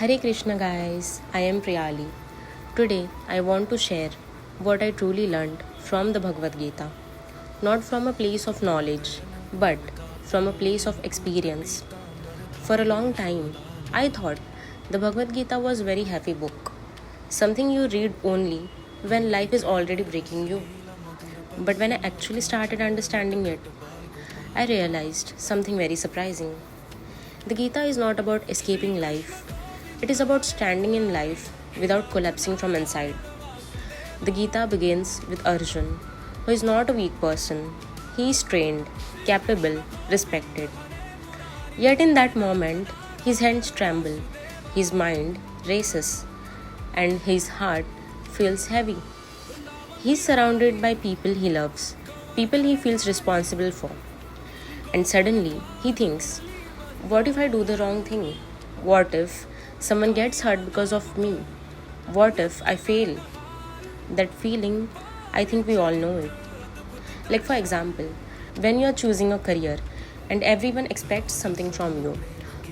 Hare Krishna guys, I am Priyali. Today I want to share what I truly learned from the Bhagavad Gita. Not from a place of knowledge, but from a place of experience. For a long time, I thought the Bhagavad Gita was a very heavy book, something you read only when life is already breaking you. But when I actually started understanding it, I realized something very surprising. The Gita is not about escaping life, it is about standing in life without collapsing from inside. The Gita begins with Arjun, who is not a weak person. He is trained, capable, respected. Yet in that moment, his hands tremble, his mind races, and his heart feels heavy. He is surrounded by people he loves, people he feels responsible for. And suddenly, he thinks, what if I do the wrong thing? What if someone gets hurt because of me? What if I fail? That feeling, I think we all know it. Like, for example, when you are choosing a career and everyone expects something from you,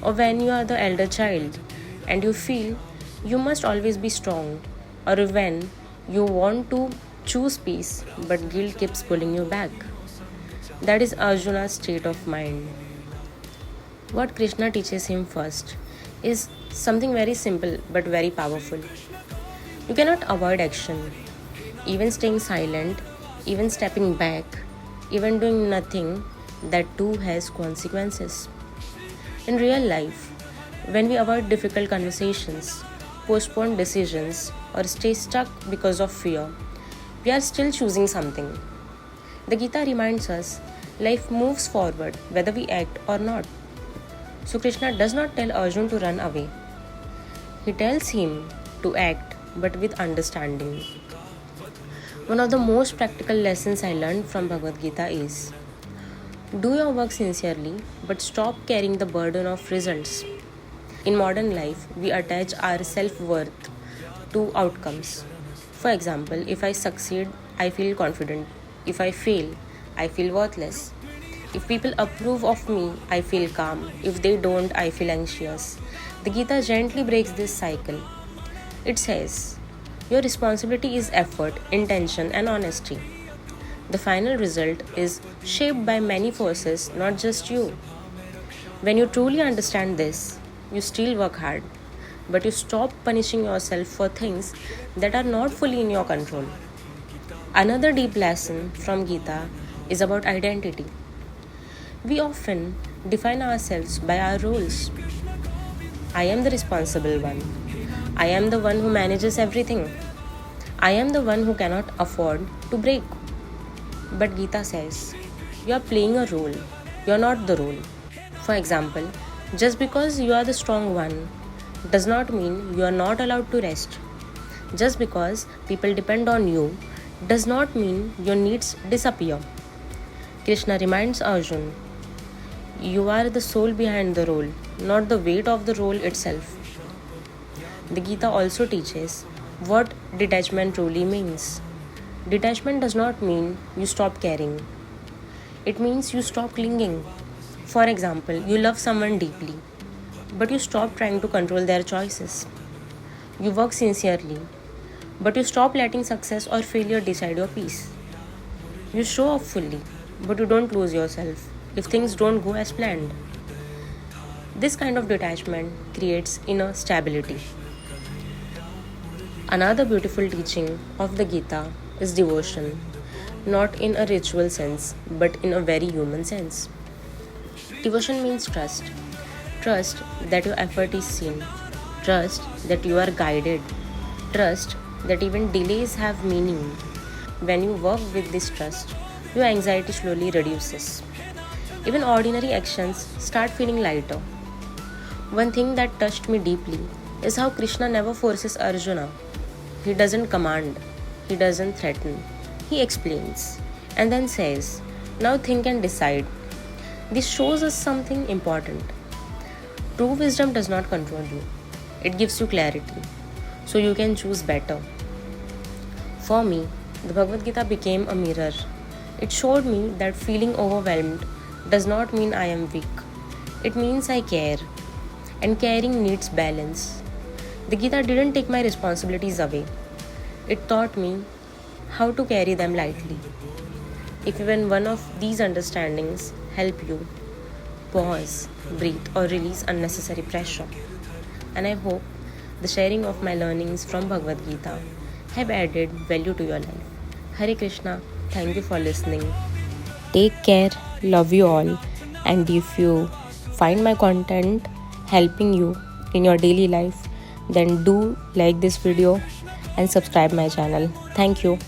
or when you are the elder child and you feel you must always be strong, or when you want to choose peace but guilt keeps pulling you back. That is Arjuna's state of mind. What Krishna teaches him first is something very simple but very powerful. You cannot avoid action. Even staying silent, even stepping back, even doing nothing, that too has consequences. In real life, when we avoid difficult conversations, postpone decisions, or stay stuck because of fear, we are still choosing something. The Gita reminds us life moves forward whether we act or not. So Krishna does not tell Arjun to run away. He tells him to act but with understanding. One of the most practical lessons I learned from Bhagavad Gita is do your work sincerely but stop carrying the burden of results. In modern life, we attach our self-worth to outcomes. For example, if I succeed, I feel confident. If I fail, I feel worthless. If people approve of me, I feel calm. If they don't, I feel anxious. The Gita gently breaks this cycle. It says, your responsibility is effort, intention, and honesty. The final result is shaped by many forces, not just you. When you truly understand this, you still work hard, but you stop punishing yourself for things that are not fully in your control. Another deep lesson from Gita is about identity. We often define ourselves by our roles. I am the responsible one. I am the one who manages everything. I am the one who cannot afford to break. But Gita says, you are playing a role. You are not the role. For example, just because you are the strong one does not mean you are not allowed to rest. Just because people depend on you does not mean your needs disappear. Krishna reminds Arjun, you are the soul behind the role, not the weight of the role itself. The Gita also teaches what detachment truly means. Detachment does not mean you stop caring. It means you stop clinging. For example, you love someone deeply, but you stop trying to control their choices. You work sincerely, but you stop letting success or failure decide your peace. You show up fully, but you don't lose yourself if things don't go as planned. This kind of detachment creates inner stability. Another beautiful teaching of the Gita is devotion, not in a ritual sense, but in a very human sense. Devotion means trust. Trust that your effort is seen. Trust that you are guided. Trust that even delays have meaning. When you work with this trust, your anxiety slowly reduces. Even ordinary actions start feeling lighter. One thing that touched me deeply is how Krishna never forces Arjuna. He doesn't command, he doesn't threaten. He explains and then says, now think and decide. This shows us something important. True wisdom does not control you, it gives you clarity, so you can choose better. For me, the Bhagavad Gita became a mirror. It showed me that feeling overwhelmed does not mean I am weak. It means I care. And caring needs balance. The Gita didn't take my responsibilities away. It taught me how to carry them lightly. If even one of these understandings help you, pause, breathe, or release unnecessary pressure. And I hope the sharing of my learnings from Bhagavad Gita have added value to your life. Hare Krishna, thank you for listening. Take care, love you all, and if you find my content helping you in your daily life, then do like this video and subscribe my channel. Thank you.